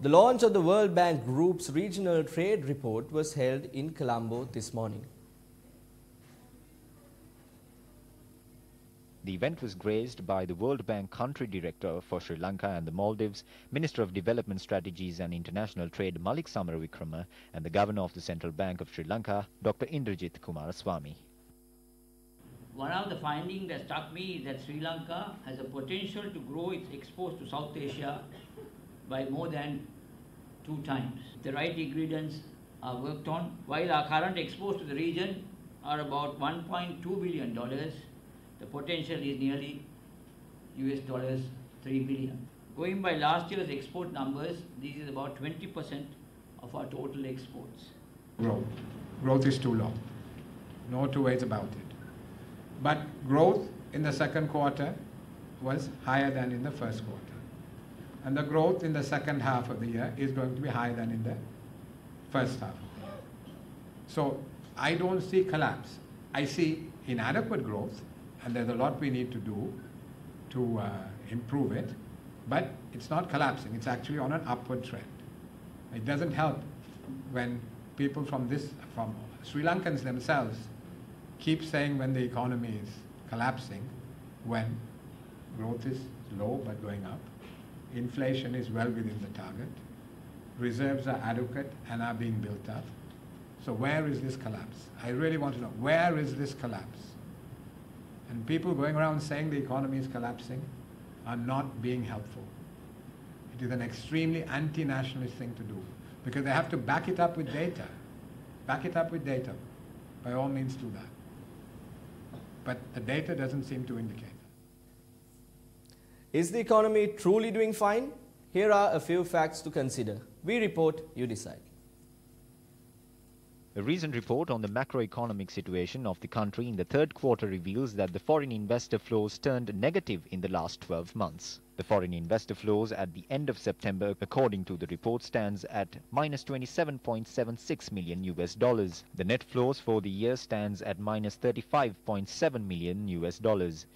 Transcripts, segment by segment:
The launch of the World Bank Group's regional trade report was held in Colombo this morning. The event was graced by the World Bank Country Director for Sri Lanka and the Maldives, Minister of Development Strategies and International Trade Malik Samaravikrama, and the Governor of the Central Bank of Sri Lanka, Dr. Indrajit Kumaraswamy. One of the findings that struck me is that Sri Lanka has a potential to grow its exports to South Asia by more than 2 times. The right ingredients are worked on. While our current exports to the region are about $1.2 billion, the potential is nearly US dollars 3 billion. Going by last year's export numbers, this is about 20% of our total exports. Growth is too low. No two ways about it. But growth in the second quarter was higher than in the first quarter. And the growth in the second half of the year is going to be higher than in the first half. So I don't see collapse. I see inadequate growth, and there's a lot we need to do to improve it, but it's not collapsing. It's actually on an upward trend. It doesn't help when people from Sri Lankans themselves keep saying when the economy is collapsing, when growth is low but going up, inflation is well within the target, reserves are adequate and are being built up. So where is this collapse? I really want to know, where is this collapse? And people going around saying the economy is collapsing are not being helpful. It is an extremely anti-nationalist thing to do, because they have to back it up with data. Back it up with data. By all means do that. But the data doesn't seem to indicate that. Is the economy truly doing fine? Here are a few facts to consider. We report, you decide. A recent report on the macroeconomic situation of the country in the third quarter reveals that the foreign investor flows turned negative in the last 12 months. The foreign investor flows at the end of September, according to the report, stands at minus $27.76 million US dollars. The net flows for the year stands at minus $35.7 million US dollars.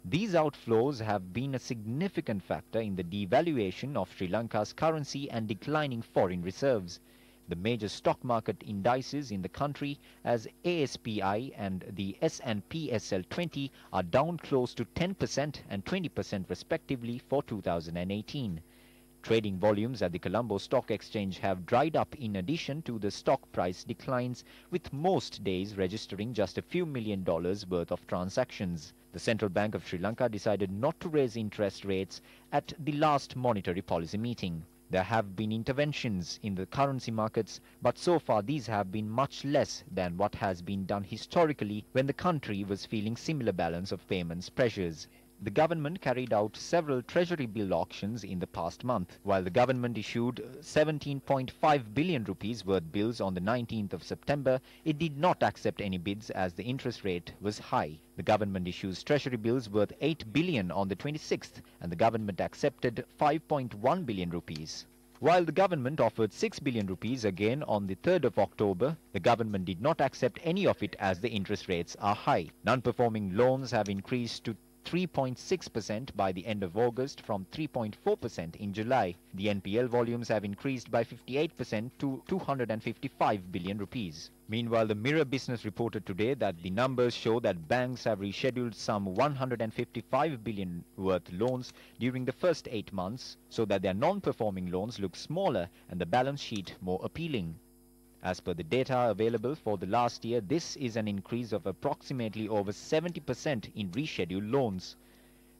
These outflows have been a significant factor in the devaluation of Sri Lanka's currency and declining foreign reserves. The major stock market indices in the country, as ASPI and the S&P SL20, are down close to 10% and 20% respectively for 2018. Trading volumes at the Colombo Stock Exchange have dried up in addition to the stock price declines, with most days registering just a few $1 million worth of transactions. The Central Bank of Sri Lanka decided not to raise interest rates at the last monetary policy meeting. There have been interventions in the currency markets, but so far these have been much less than what has been done historically when the country was feeling similar balance of payments pressures. The government carried out several treasury bill auctions in the past month. While the government issued 17.5 billion rupees worth bills on the 19th of September, it did not accept any bids as the interest rate was high. The government issues treasury bills worth 8 billion on the 26th, and the government accepted 5.1 billion rupees. While the government offered 6 billion rupees again on the 3rd of October, the government did not accept any of it as the interest rates are high. Non-performing loans have increased to 3.6% by the end of August from 3.4% in July. The NPL volumes have increased by 58% to 255 billion rupees. Meanwhile, the Mirror Business reported today that the numbers show that banks have rescheduled some 155 billion worth loans during the first 8 months, so that their non-performing loans look smaller and the balance sheet more appealing. As per the data available for the last year, this is an increase of approximately over 70% in rescheduled loans.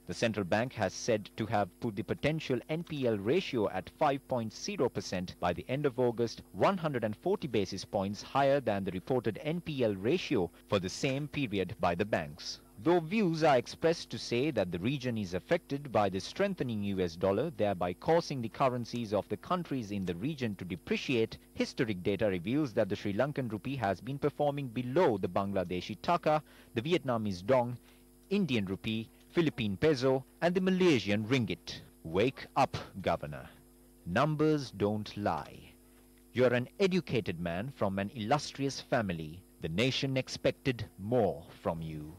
The central bank has said to have put the potential NPL ratio at 5.0% by the end of August, 140 basis points higher than the reported NPL ratio for the same period by the banks. Though views are expressed to say that the region is affected by the strengthening US dollar, thereby causing the currencies of the countries in the region to depreciate, historic data reveals that the Sri Lankan rupee has been performing below the Bangladeshi taka, the Vietnamese dong, Indian rupee, Philippine peso and the Malaysian ringgit. Wake up, Governor. Numbers don't lie. You're an educated man from an illustrious family. The nation expected more from you.